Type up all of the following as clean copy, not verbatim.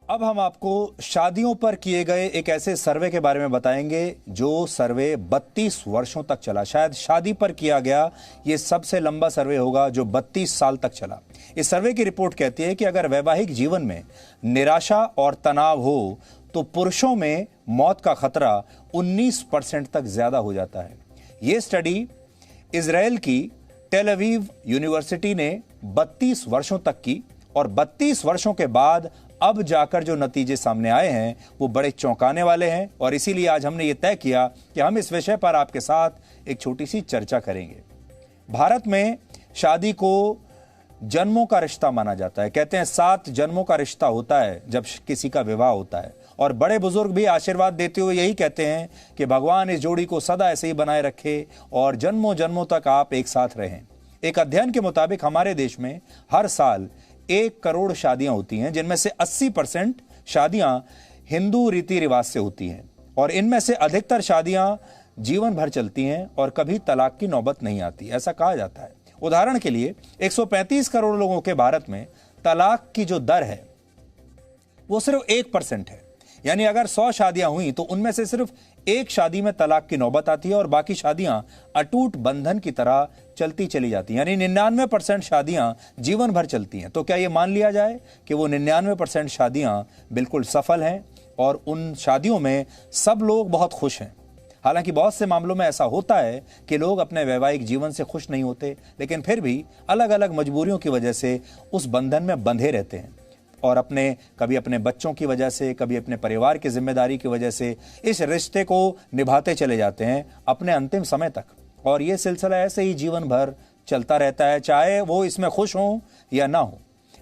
अब हम आपको शादियों पर किए गए एक ऐसे सर्वे के बारे में बताएंगे जो सर्वे 32 वर्षों तक चला। शायद शादी पर किया गया ये सबसे लंबा सर्वे होगा जो 32 साल तक चला। इस सर्वे की रिपोर्ट कहती है कि अगर वैवाहिक जीवन में निराशा और तनाव हो तो पुरुषों में मौत का खतरा 19% तक ज्यादा हो जाता है। ये स्टडी इजराइल की टेल अवीव यूनिवर्सिटी ने 32 वर्षों तक की और 32 वर्षों के बाद अब जाकर जो नतीजे सामने आए हैं वो बड़े चौंकाने वाले हैं। और इसीलिए आज हमने ये तय किया कि हम इस विषय पर आपके साथ एक छोटी सी चर्चा करेंगे। भारत में शादी को जन्मों का रिश्ता माना जाता है। कहते हैं 7 जन्मों का रिश्ता होता है जब किसी का विवाह होता है। और बड़े बुजुर्ग भी आशीर्वाद देते हुए यही कहते हैं कि भगवान इस जोड़ी को सदा ऐसे ही बनाए रखे और जन्मों जन्मों तक आप एक साथ रहें। एक अध्ययन के मुताबिक हमारे देश में हर साल 1 करोड़ शादियां होती हैं, जिनमें से 80% शादियां हिंदू रीति रिवाज से होती हैं और इनमें से अधिकतर शादियां जीवन भर चलती हैं और कभी तलाक की नौबत नहीं आती, ऐसा कहा जाता है। उदाहरण के लिए 135 करोड़ लोगों के भारत में तलाक की जो दर है वो सिर्फ 1% है। यानी अगर 100 शादियां हुई तो उनमें से सिर्फ एक शादी में तलाक की नौबत आती है और बाकी शादियां अटूट बंधन की तरह चलती चली जाती हैं। यानी 99% शादियां जीवन भर चलती हैं। तो क्या यह मान लिया जाए कि वो 99% शादियां बिल्कुल सफल हैं और उन शादियों में सब लोग बहुत खुश हैं? हालांकि बहुत से मामलों में ऐसा होता है कि लोग अपने वैवाहिक जीवन से खुश नहीं होते, लेकिन फिर भी अलग अलग मजबूरियों की वजह से उस बंधन में बंधे रहते हैं और कभी अपने बच्चों की वजह से, कभी अपने परिवार की जिम्मेदारी की वजह से इस रिश्ते को निभाते चले जाते हैं अपने अंतिम समय तक। और ये सिलसिला ऐसे ही जीवन भर चलता रहता है, चाहे वो इसमें खुश हो या ना हो।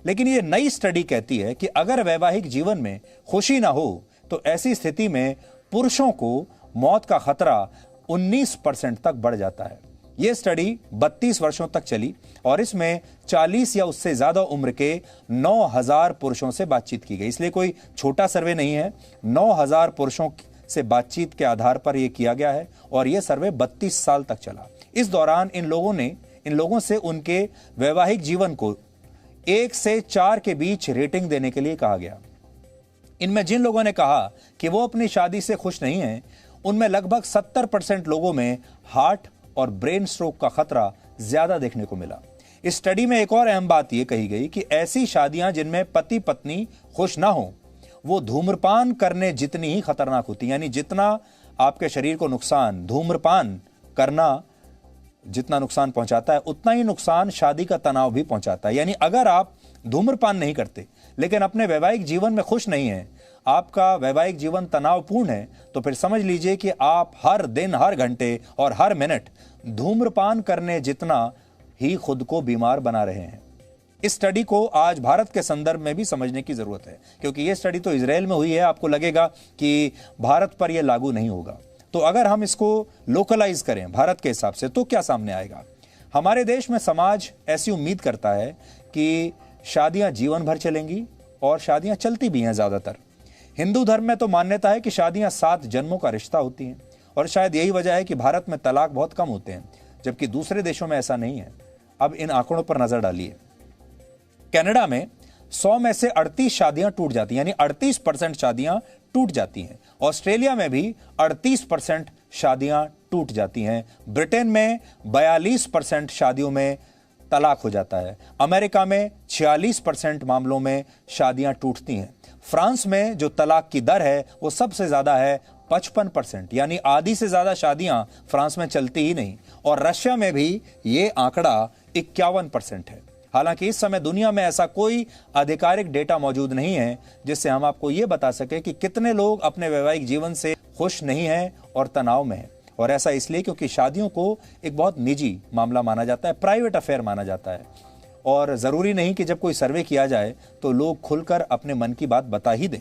लेकिन ये नई स्टडी कहती है कि अगर वैवाहिक जीवन में खुशी ना हो तो ऐसी स्थिति में पुरुषों को मौत का खतरा 19% तक बढ़ जाता है। यह स्टडी 32 वर्षों तक चली और इसमें 40 या उससे ज्यादा उम्र के 9000 पुरुषों से बातचीत की गई। इसलिए कोई छोटा सर्वे नहीं है, 9000 पुरुषों से बातचीत के आधार पर यह किया गया है और यह सर्वे 32 साल तक चला। इस दौरान इन लोगों से उनके वैवाहिक जीवन को 1 से 4 के बीच रेटिंग देने के लिए कहा गया। इनमें जिन लोगों ने कहा कि वो अपनी शादी से खुश नहीं हैं, उनमें लगभग 70% लोगों में हार्ट और ब्रेन स्ट्रोक का खतरा ज्यादा देखने को मिला। इस स्टडी में एक और अहम बात यह कही गई कि ऐसी शादियां जिनमें पति पत्नी खुश ना हो वो धूम्रपान करने जितनी ही खतरनाक होती। यानी जितना आपके शरीर को नुकसान धूम्रपान करना जितना नुकसान पहुंचाता है, उतना ही नुकसान शादी का तनाव भी पहुंचाता है। यानी अगर आप धूम्रपान नहीं करते लेकिन अपने वैवाहिक जीवन में खुश नहीं है, आपका वैवाहिक जीवन तनावपूर्ण है, तो फिर समझ लीजिए कि आप हर दिन, हर घंटे और हर मिनट धूम्रपान करने जितना ही खुद को बीमार बना रहे हैं। इस स्टडी को आज भारत के संदर्भ में भी समझने की जरूरत है, क्योंकि यह स्टडी तो इजराइल में हुई है। आपको लगेगा कि भारत पर यह लागू नहीं होगा। तो अगर हम इसको लोकलाइज करें भारत के हिसाब से तो क्या सामने आएगा? हमारे देश में समाज ऐसी उम्मीद करता है कि शादियां जीवन भर चलेंगी और शादियां चलती भी हैं। ज्यादातर हिंदू धर्म में तो मान्यता है कि शादियां 7 जन्मों का रिश्ता होती हैं और शायद यही वजह है कि भारत में तलाक बहुत कम होते हैं, जबकि दूसरे देशों में ऐसा नहीं है। अब इन आंकड़ों पर नजर डालिए। कनाडा में 100 में से 38 शादियां टूट जाती हैं, यानी 38% शादियां टूट जाती हैं। ऑस्ट्रेलिया में भी 38% शादियां टूट जाती हैं। ब्रिटेन में 42% शादियों में तलाक हो जाता है। अमेरिका में 46% मामलों में शादियां टूटती हैं। फ्रांस में जो तलाक की दर है वो सबसे ज्यादा है, 55%, यानी आधी से ज्यादा शादियां फ्रांस में चलती ही नहीं। और रशिया में भी ये आंकड़ा 51% है। हालांकि इस समय दुनिया में ऐसा कोई आधिकारिक डेटा मौजूद नहीं है जिससे हम आपको यह बता सके कि कितने लोग अपने वैवाहिक जीवन से खुश नहीं हैं और तनाव में हैं। और ऐसा इसलिए क्योंकि शादियों को एक बहुत निजी मामला माना जाता है, प्राइवेट अफेयर माना जाता है। और जरूरी नहीं कि जब कोई सर्वे किया जाए तो लोग खुलकर अपने मन की बात बता ही दें।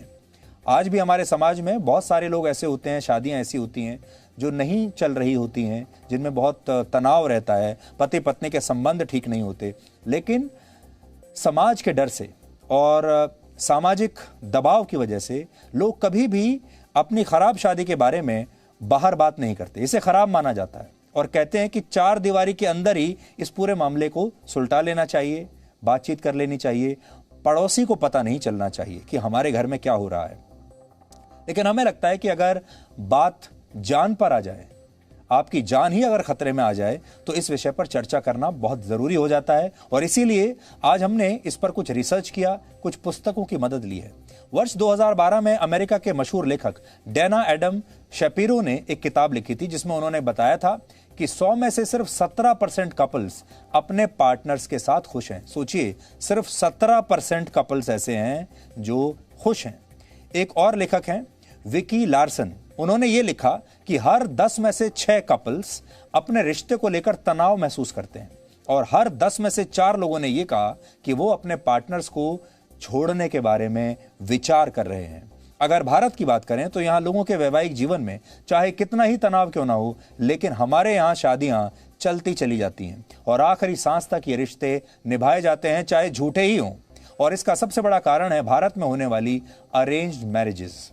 आज भी हमारे समाज में बहुत सारे लोग ऐसे होते हैं, शादियां ऐसी होती हैं जो नहीं चल रही होती हैं, जिनमें बहुत तनाव रहता है, पति पत्नी के संबंध ठीक नहीं होते, लेकिन समाज के डर से और सामाजिक दबाव की वजह से लोग कभी भी अपनी खराब शादी के बारे में बाहर बात नहीं करते। इसे खराब माना जाता है और कहते हैं कि 4 दीवारी के अंदर ही इस पूरे मामले को सुलटा लेना चाहिए, बातचीत कर लेनी चाहिए। पड़ोसी को पता नहीं चलना चाहिए कि हमारे घर में क्या हो रहा है। लेकिन हमें लगता है कि अगर बात जान पर आ जाए, आपकी जान ही अगर खतरे में आ जाए, तो इस विषय पर चर्चा करना बहुत जरूरी हो जाता है। और इसीलिए आज हमने इस पर कुछ रिसर्च किया, कुछ पुस्तकों की मदद ली है। वर्ष 2012 में अमेरिका के मशहूर लेखक डैना एडम शेपिरो ने एक किताब लिखी थी, जिसमें उन्होंने बताया था कि 100 में से सिर्फ 17% कपल्स अपने पार्टनर्स के साथ खुश हैं। सोचिए, सिर्फ 17% कपल्स ऐसे हैं जो खुश हैं। एक और लेखक हैं विकी लार्सन, उन्होंने ये लिखा कि हर 10 में से 6 कपल्स अपने रिश्ते को लेकर तनाव महसूस करते हैं, और हर 10 में से 4 लोगों ने यह कहा कि वो अपने पार्टनर्स को छोड़ने के बारे में विचार कर रहे हैं। अगर भारत की बात करें तो यहां लोगों के वैवाहिक जीवन में चाहे कितना ही तनाव क्यों ना हो, लेकिन हमारे यहां शादियां चलती चली जाती हैं और आखिरी सांस तक ये रिश्ते निभाए जाते हैं, चाहे झूठे ही हों। और इसका सबसे बड़ा कारण है भारत में होने वाली अरेंज्ड मैरिजेस।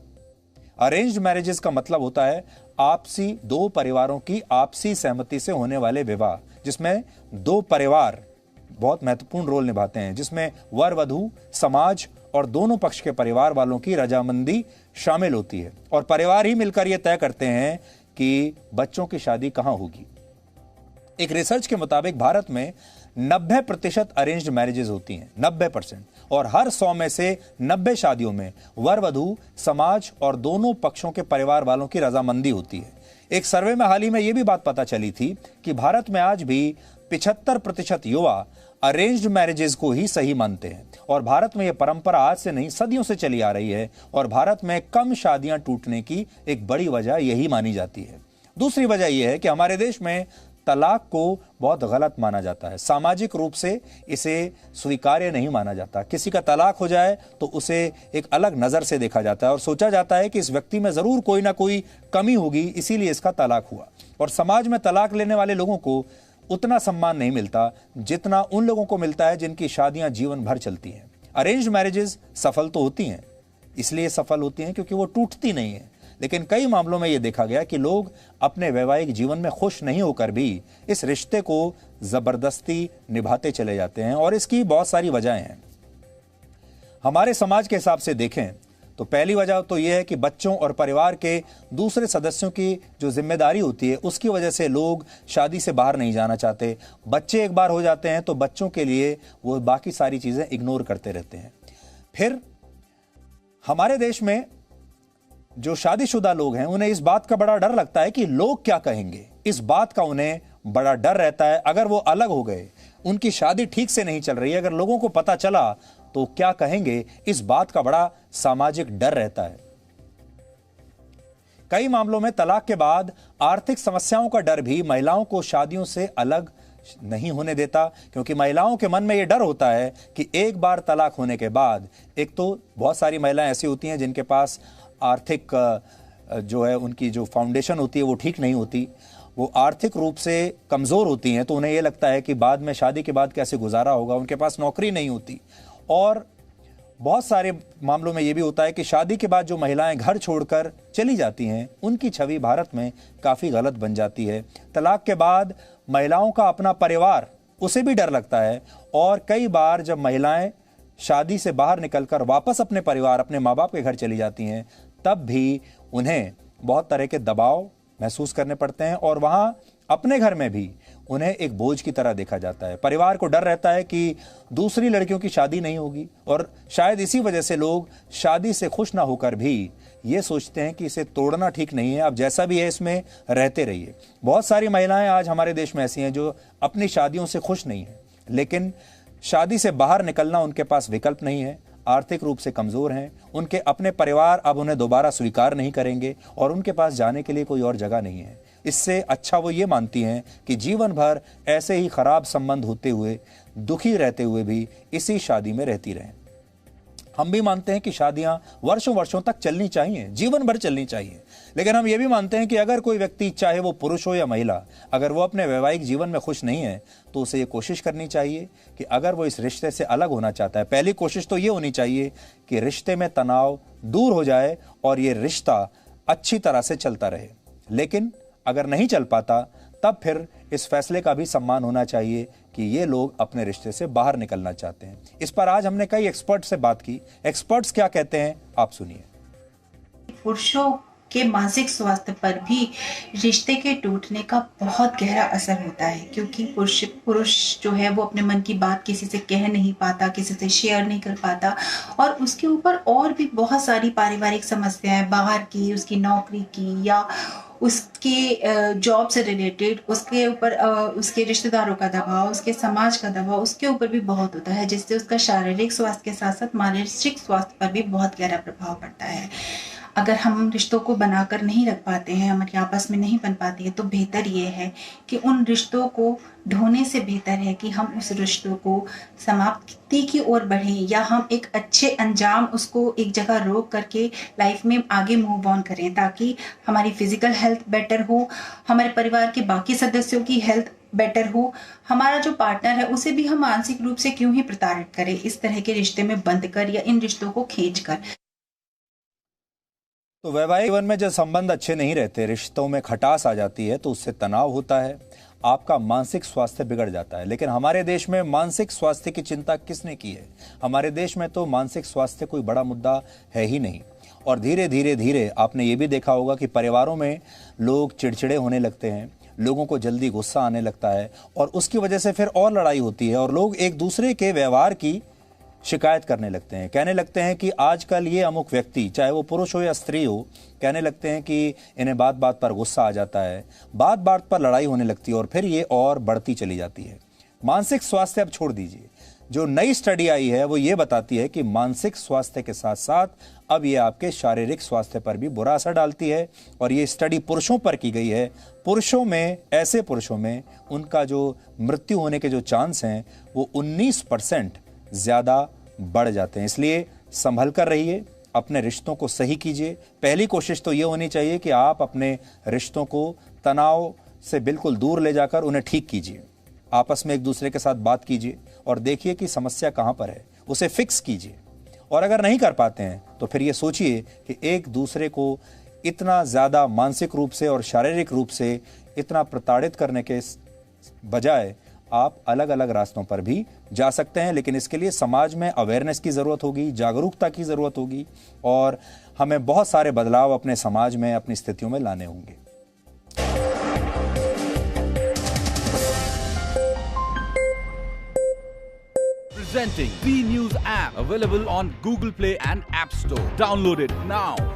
अरेंज्ड मैरिजेस का मतलब होता है आपसी, दो परिवारों की आपसी सहमति से होने वाले विवाह, जिसमें दो परिवार बहुत महत्वपूर्ण रोल निभाते हैं, जिसमें वर वधू, समाज और दोनों पक्ष के परिवार वालों की रजामंदी शामिल होती है। और परिवार ही मिलकर यह तय करते हैं कि बच्चों की शादी कहां होगी। एक रिसर्च के मुताबिक भारत में 90% अरेंज्ड मैरिजेस होती हैं, 90%, और हर 100 में से 90 शादियों में वर वधू, समाज और दोनों पक्षों के परिवार वालों की रजामंदी होती है। एक सर्वे में हाल ही में यह भी बात पता चली थी कि भारत में आज भी 75% युवा अरेंज्ड मैरिजेस को ही सही मानते हैं, और भारत में यह परंपरा आज से नहीं सदियों से चली आ रही है, और भारत में कम शादियां टूटने की एक बड़ी वजह यही मानी जाती है। दूसरी वजह यह है कि हमारे देश में तलाक को बहुत गलत माना जाता है, सामाजिक रूप से इसे स्वीकार्य नहीं माना जाता। किसी का तलाक हो जाए तो उसे एक अलग नजर से देखा जाता है और सोचा जाता है कि इस व्यक्ति में जरूर कोई ना कोई कमी होगी, इसीलिए इसका तलाक हुआ। और समाज में तलाक लेने वाले लोगों को उतना सम्मान नहीं मिलता जितना उन लोगों को मिलता है जिनकी शादियां जीवन भर चलती हैं। अरेंज्ड मैरिजेस सफल तो होती हैं, इसलिए सफल होती हैं क्योंकि वो टूटती नहीं है, लेकिन कई मामलों में यह देखा गया कि लोग अपने वैवाहिक जीवन में खुश नहीं होकर भी इस रिश्ते को जबरदस्ती निभाते चले जाते हैं, और इसकी बहुत सारी वजहें हैं। हमारे समाज के हिसाब से देखें तो पहली वजह तो यह है कि बच्चों और परिवार के दूसरे सदस्यों की जो जिम्मेदारी होती है उसकी वजह से लोग शादी से बाहर नहीं जाना चाहते। बच्चे एक बार हो जाते हैं तो बच्चों के लिए वो बाकी सारी चीजें इग्नोर करते रहते हैं। फिर हमारे देश में जो शादीशुदा लोग हैं उन्हें इस बात का बड़ा डर लगता है कि लोग क्या कहेंगे, इस बात का उन्हें बड़ा डर रहता है। अगर वो अलग हो गए, उनकी शादी ठीक से नहीं चल रही है, अगर लोगों को पता चला तो क्या कहेंगे, इस बात का बड़ा सामाजिक डर रहता है। कई मामलों में तलाक के बाद आर्थिक समस्याओं का डर भी महिलाओं को शादियों से अलग नहीं होने देता, क्योंकि महिलाओं के मन में यह डर होता है कि एक बार तलाक होने के बाद, एक तो बहुत सारी महिलाएं ऐसी होती हैं जिनके पास आर्थिक जो है उनकी जो फाउंडेशन होती है वो ठीक नहीं होती, वो आर्थिक रूप से कमज़ोर होती हैं, तो उन्हें यह लगता है कि बाद में शादी के बाद कैसे गुजारा होगा, उनके पास नौकरी नहीं होती। और बहुत सारे मामलों में यह भी होता है कि शादी के बाद जो महिलाएं घर छोड़कर चली जाती हैं उनकी छवि भारत में काफ़ी गलत बन जाती है। तलाक के बाद महिलाओं का अपना परिवार, उसे भी डर लगता है, और कई बार जब महिलाएं शादी से बाहर निकलकर वापस अपने परिवार, अपने माँ बाप के घर चली जाती हैं, तब भी उन्हें बहुत तरह के दबाव महसूस करने पड़ते हैं, और वहां अपने घर में भी उन्हें एक बोझ की तरह देखा जाता है। परिवार को डर रहता है कि दूसरी लड़कियों की शादी नहीं होगी, और शायद इसी वजह से लोग शादी से खुश ना होकर भी ये सोचते हैं कि इसे तोड़ना ठीक नहीं है, आप जैसा भी है इसमें रहते रहिए। बहुत सारी महिलाएं आज हमारे देश में ऐसी हैं जो अपनी शादियों से खुश नहीं है, लेकिन शादी से बाहर निकलना उनके पास विकल्प नहीं है, आर्थिक रूप से कमजोर हैं, उनके अपने परिवार अब उन्हें दोबारा स्वीकार नहीं करेंगे, और उनके पास जाने के लिए कोई और जगह नहीं है। इससे अच्छा वो ये मानती हैं कि जीवन भर ऐसे ही खराब संबंध होते हुए, दुखी रहते हुए भी इसी शादी में रहती रहें। हम भी मानते हैं कि शादियां वर्षों वर्षों तक चलनी चाहिए, जीवन भर चलनी चाहिए, लेकिन हम ये भी मानते हैं कि अगर कोई व्यक्ति, चाहे वो पुरुष हो या महिला, अगर वो अपने वैवाहिक जीवन में खुश नहीं है तो उसे ये कोशिश करनी चाहिए कि अगर वो इस रिश्ते से अलग होना चाहता है, पहली कोशिश तो ये होनी चाहिए कि रिश्ते में तनाव दूर हो जाए और ये रिश्ता अच्छी तरह से चलता रहे। लेकिन अगर नहीं चल पाता तब फिर इस फैसले का भी सम्मान होना चाहिए कि ये लोग अपने रिश्ते से बाहर निकलना चाहते हैं। इस पर आज हमने कई एक्सपर्ट से बात की। एक्सपर्ट्स क्या कहते हैं, आप सुनिए। पुरुषों के मानसिक स्वास्थ्य पर भी रिश्ते के टूटने का बहुत गहरा असर होता है, क्योंकि पुरुष जो है वो अपने मन की बात किसी से कह नहीं पाता, किसी से शेयर नहीं कर पाता, और उसके ऊपर और भी बहुत सारी पारिवारिक समस्याएं, बाहर की, उसकी नौकरी की, या उसके जॉब से रिलेटेड, उसके ऊपर उसके रिश्तेदारों का दबाव, उसके समाज का दबाव उसके ऊपर भी बहुत होता है, जिससे उसका शारीरिक स्वास्थ्य के साथ साथ मानसिक स्वास्थ्य पर भी बहुत गहरा प्रभाव पड़ता है। अगर हम रिश्तों को बनाकर नहीं रख पाते हैं, हमारी आपस में नहीं बन पाती है, तो बेहतर ये है कि उन रिश्तों को ढोने से बेहतर है कि हम उस रिश्तों को समाप्ति की ओर बढ़ें, या हम एक अच्छे अंजाम उसको एक जगह रोक करके लाइफ में आगे मूव ऑन करें, ताकि हमारी फिजिकल हेल्थ बेटर हो, हमारे परिवार के बाकी सदस्यों की हेल्थ बेटर हो, हमारा जो पार्टनर है उसे भी हम मानसिक रूप से क्यों ही प्रताड़ित करें इस तरह के रिश्ते में बंद कर, या इन रिश्तों को खींच कर। तो वैवाहिक जीवन में जब संबंध अच्छे नहीं रहते, रिश्तों में खटास आ जाती है, तो उससे तनाव होता है, आपका मानसिक स्वास्थ्य बिगड़ जाता है। लेकिन हमारे देश में मानसिक स्वास्थ्य की चिंता किसने की है? हमारे देश में तो मानसिक स्वास्थ्य कोई बड़ा मुद्दा है ही नहीं। और धीरे धीरे धीरे आपने ये भी देखा होगा कि परिवारों में लोग चिड़चिड़े होने लगते हैं, लोगों को जल्दी गुस्सा आने लगता है, और उसकी वजह से फिर और लड़ाई होती है, और लोग एक दूसरे के व्यवहार की शिकायत करने लगते हैं। कहने लगते हैं कि आजकल ये अमुक व्यक्ति, चाहे वो पुरुष हो या स्त्री हो, कहने लगते हैं कि इन्हें बात बात पर गुस्सा आ जाता है, बात बात पर लड़ाई होने लगती है, और फिर ये और बढ़ती चली जाती है। मानसिक स्वास्थ्य अब छोड़ दीजिए। जो नई स्टडी आई है वो ये बताती है कि मानसिक स्वास्थ्य के साथ साथ अब ये आपके शारीरिक स्वास्थ्य पर भी बुरा असर डालती है। और ये स्टडी पुरुषों पर की गई है। पुरुषों में, ऐसे पुरुषों में उनका जो मृत्यु होने के जो चांस हैं वो 19% ज्यादा बढ़ जाते हैं। इसलिए संभल कर रहिए, अपने रिश्तों को सही कीजिए। पहली कोशिश तो ये होनी चाहिए कि आप अपने रिश्तों को तनाव से बिल्कुल दूर ले जाकर उन्हें ठीक कीजिए। आपस में एक दूसरे के साथ बात कीजिए और देखिए कि समस्या कहां पर है, उसे फिक्स कीजिए। और अगर नहीं कर पाते हैं तो फिर ये सोचिए कि एक दूसरे को इतना ज्यादा मानसिक रूप से और शारीरिक रूप से इतना प्रताड़ित करने के बजाय आप अलग अलग रास्तों पर भी जा सकते हैं। लेकिन इसके लिए समाज में अवेयरनेस की ज़रूरत होगी, जागरूकता की ज़रूरत होगी, और हमें बहुत सारे बदलाव अपने समाज में, अपनी स्थितियों में लाने होंगे। Presenting B News app, available on Google Play and App Store. Download it now.